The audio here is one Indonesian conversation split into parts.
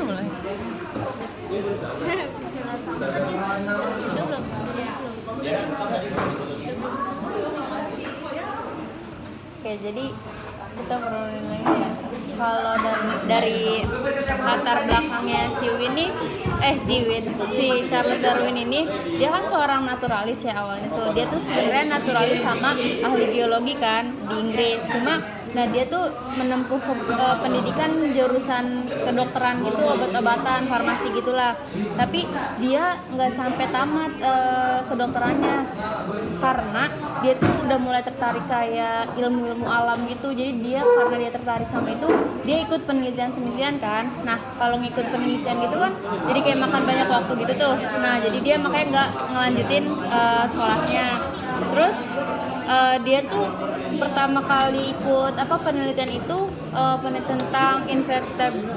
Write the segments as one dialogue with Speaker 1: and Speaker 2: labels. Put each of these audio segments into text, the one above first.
Speaker 1: mulai. Oke, jadi kita ngobrolin lagi ya. Kalau dari latar belakangnya si Charles Darwin ini, dia kan seorang naturalis ya awalnya tuh. Dia tuh sebenarnya naturalis sama ahli geologi kan di Inggris. Nah dia tuh menempuh pendidikan jurusan kedokteran gitu, obat-obatan, farmasi gitulah. Tapi dia nggak sampai tamat kedokterannya karena dia tuh udah mulai tertarik kayak ilmu-ilmu alam gitu. Jadi dia karena dia tertarik sama itu, dia ikut penelitian kan. Nah kalau ngikut penelitian gitu kan, jadi kayak makan banyak waktu gitu tuh. Nah jadi dia makanya nggak ngelanjutin sekolahnya. Terus dia tuh pertama kali ikut penelitian itu penelitian tentang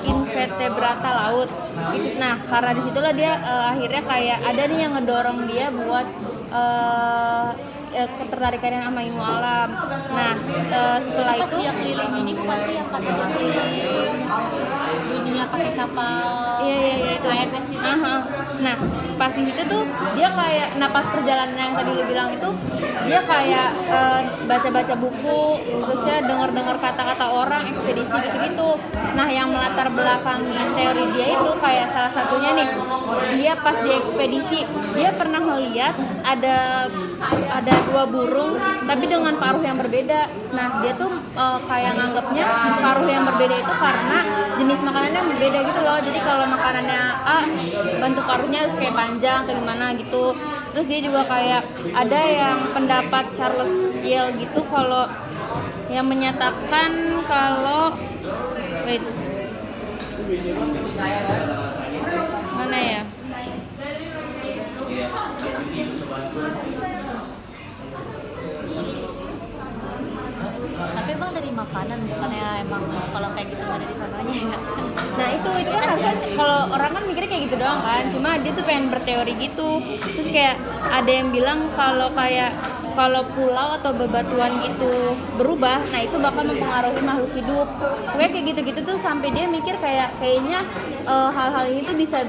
Speaker 1: invertebrata laut gitu. Nah karena disitulah dia akhirnya kayak ada nih yang ngedorong dia buat ketertarikan sama ilmu alam. Nah setelah itu
Speaker 2: dia keliling ini bukan sih yang katanya keliling dunia pakai kapal.
Speaker 1: Iya itu
Speaker 2: AMS itu.
Speaker 1: Nah pas di situ tuh dia kayak pas perjalanan yang tadi lu bilang itu dia kayak baca-baca buku, terusnya dengar-dengar kata-kata orang, ekspedisi gitu-gitu. Nah yang melatar belakangi teori dia itu kayak salah satunya nih, dia pas di ekspedisi dia pernah melihat ada dua burung tapi dengan paruh yang berbeda. Nah dia tuh kayak nganggapnya paruh yang berbeda itu karena jenis makanannya yang berbeda gitu loh. Jadi kalau makanannya A, bentuk paruhnya harus kayak panjang kayak gimana gitu. Terus dia juga kayak ada yang pendapat Charles Yale gitu kalau yang menyatakan kalau mana ya?
Speaker 2: Tapi emang dari makanan bukannya emang kalau kayak gitu ada di sananya ya?
Speaker 1: Nah itu kan harusnya kalau orang kan mikirnya kayak gitu doang kan, cuma dia tuh pengen berteori gitu. Terus kayak ada yang bilang kalau pulau atau bebatuan gitu berubah, nah itu bakal mempengaruhi makhluk hidup. Pokoknya kayak gitu-gitu tuh sampai dia mikir kayaknya hal-hal ini tuh bisa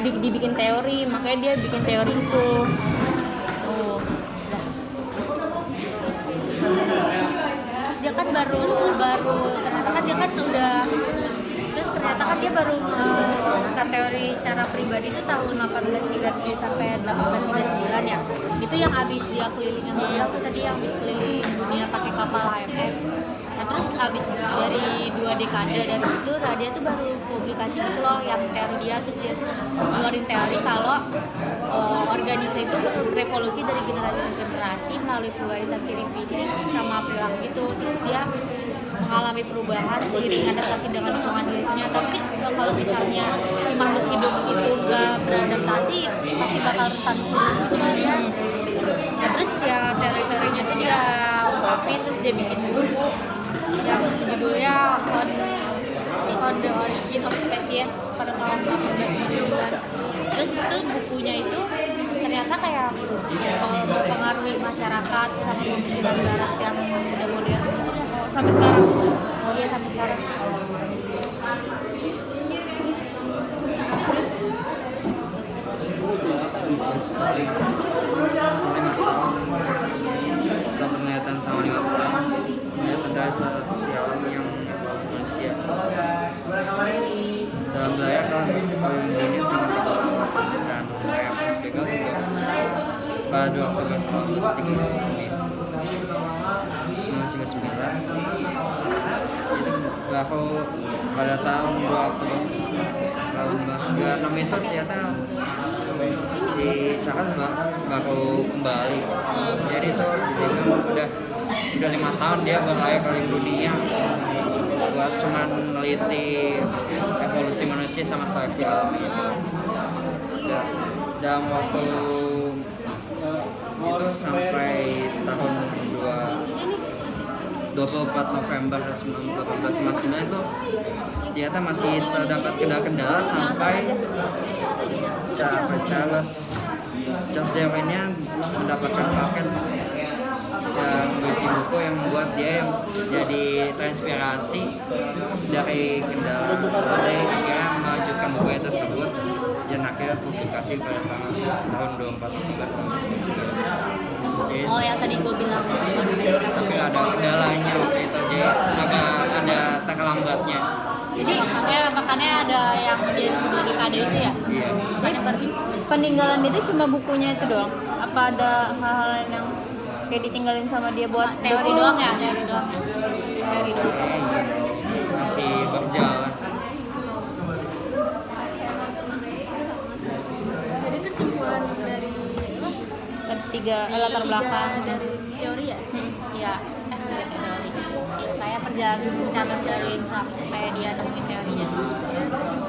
Speaker 1: dibikin teori, makanya dia bikin teori itu.
Speaker 2: Dia kan baru ternyata kan dia kan udah terus ternyata kan dia baru menemukan teori secara pribadi itu tahun 1837 sampai 1839 ya. Itu yang abis dia keliling yang dia tadi yang abis keliling dunia pakai kapal HMS. Nah terus abis dari 2 dekade dari itu dia tuh baru publikasi gitu loh yang teori dia. Terus dia tuh ngeluarin teori kalau organisme itu berevolusi dari generasi ke generasi melalui pluralisasi revisi sama perilaku gitu. Terus dia mengalami perubahan seiring adaptasi dengan lingkungan hidupnya. Tapi kalau misalnya si makhluk hidup itu gak beradaptasi pasti bakal rentan gitu kan ya. Nah, terus ya teori-teorinya tuh dia ungkapin, terus dia bikin buku yang judulnya On the Origin of Species pada tahun 1899. Terus itu bukunya itu ternyata kayak mempengaruhi masyarakat sama pemikiran barat yang udah modern gitu sampai sekarang. Iya sampai sekarang.
Speaker 3: Kita penglihatan sama 5 tahun ada sosial yang evolusi manusia dalam wilayah kan paling ini dan PSBK juga pada 2 Oktober tahun 1939 bahwa pada tahun 2 Oktober 1996 itu ternyata si Charles baru kembali. Jadi itu udah 5 tahun dia berlayar keliling dunia buat cuman meneliti evolusi manusia sama seleksi alam. Dalam waktu itu sampai tahun 24 November 1859 itu ternyata masih terdapat kendala-kendala sampai Charles Darwin-nya mendapatkan paket yang berisi buku yang membuat dia yang jadi terinspirasi dari kendala dari akhirnya melanjutkan sih pada tahun 2014. Jadi,
Speaker 2: Oh yang tadi gue bilang.
Speaker 3: tapi ada kendalanya waktu itu, jadi ada terlambatnya.
Speaker 2: Jadi makanya ada yang jadi dekade itu ya.
Speaker 3: Iya.
Speaker 2: Makanya pergi.
Speaker 1: Peninggalan dia itu cuma bukunya itu doang? Apa ada hal-hal lain yang kayak ditinggalin sama dia buat
Speaker 2: Teori
Speaker 1: buku?
Speaker 2: doang ya, teori doang. Teori doang.
Speaker 3: Kayaknya masih berjalan.
Speaker 4: Jadi kesimpulan dari
Speaker 1: Ketiga latar belakang.
Speaker 4: dari teori ya.
Speaker 2: Ya, teori. Ya, kayak perjalanan Charles Darwin sampai dia nemuin teorinya.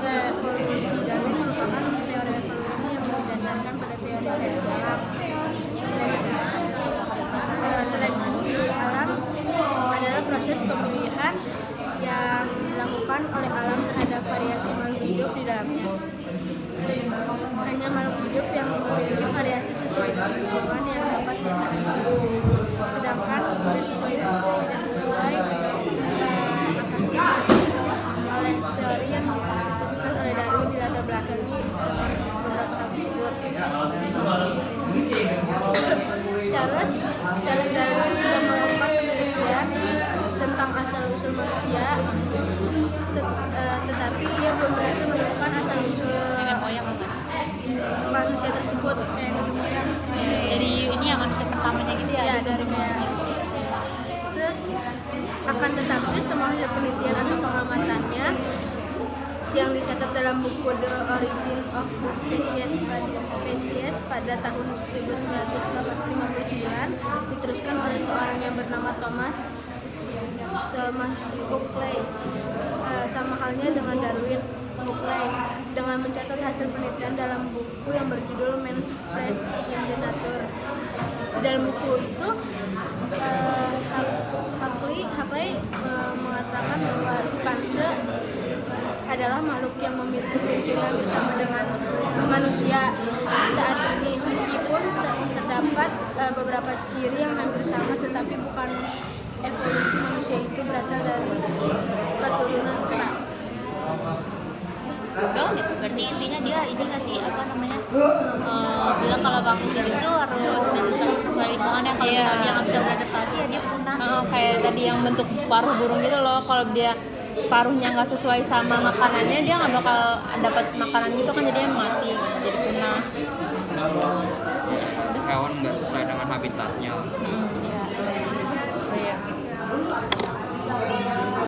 Speaker 4: Evolusi Darwin merupakan teori evolusi yang berdasarkan pada teori seleksi alam. Seleksi alam adalah proses pemilihan yang dilakukan oleh alam terhadap variasi makhluk hidup di dalamnya. Hanya makhluk hidup yang memiliki variasi sesuai dengan lingkungan yang dapat bertahan. Sedangkan tidak sesuai akan oleh teori yang dicetuskan oleh Darwin di latar belakangi beberapa hal tersebut. Charles Darwin sudah melakukan penelitian tentang asal-usul manusia, tetapi dia belum berhasil menemukan asal-usul
Speaker 2: Dengan moyang apa?
Speaker 4: manusia tersebut.
Speaker 2: Jadi ini yang manusia pertamanya gitu ya?
Speaker 4: Ya, dari kayak terus akan tetapi semua hasil penelitian atau pengamatannya yang dicatat dalam buku The Origin of the Species pada tahun 1959 diteruskan oleh seorang yang bernama Thomas Buckley. Sama halnya dengan Darwin, Buckley dengan mencatat hasil penelitian dalam buku yang berjudul Man's Place in the Nature. Dalam buku itu Huxley mengatakan bahwa simpanse adalah makhluk yang memiliki ciri-ciri hampir sama dengan manusia saat ini, meskipun terdapat beberapa ciri yang hampir sama, tetapi bukan evolusi manusia itu berasal dari keturunan kera.
Speaker 2: Oh gitu, berarti intinya dia ini nggak sih apa namanya bilang kalau manusia itu harus beradaptasi sesuai lingkungannya. Kalau
Speaker 1: Iya.
Speaker 2: misalnya dia nggak bisa beradaptasi ya dia punah.
Speaker 1: Kayak tadi yang bentuk paruh burung gitu loh, kalau dia paruhnya nggak sesuai sama makanannya dia nggak bakal dapat makanan gitu kan, jadinya mati gitu, jadi punah.
Speaker 3: Hewan nggak sesuai dengan habitatnya.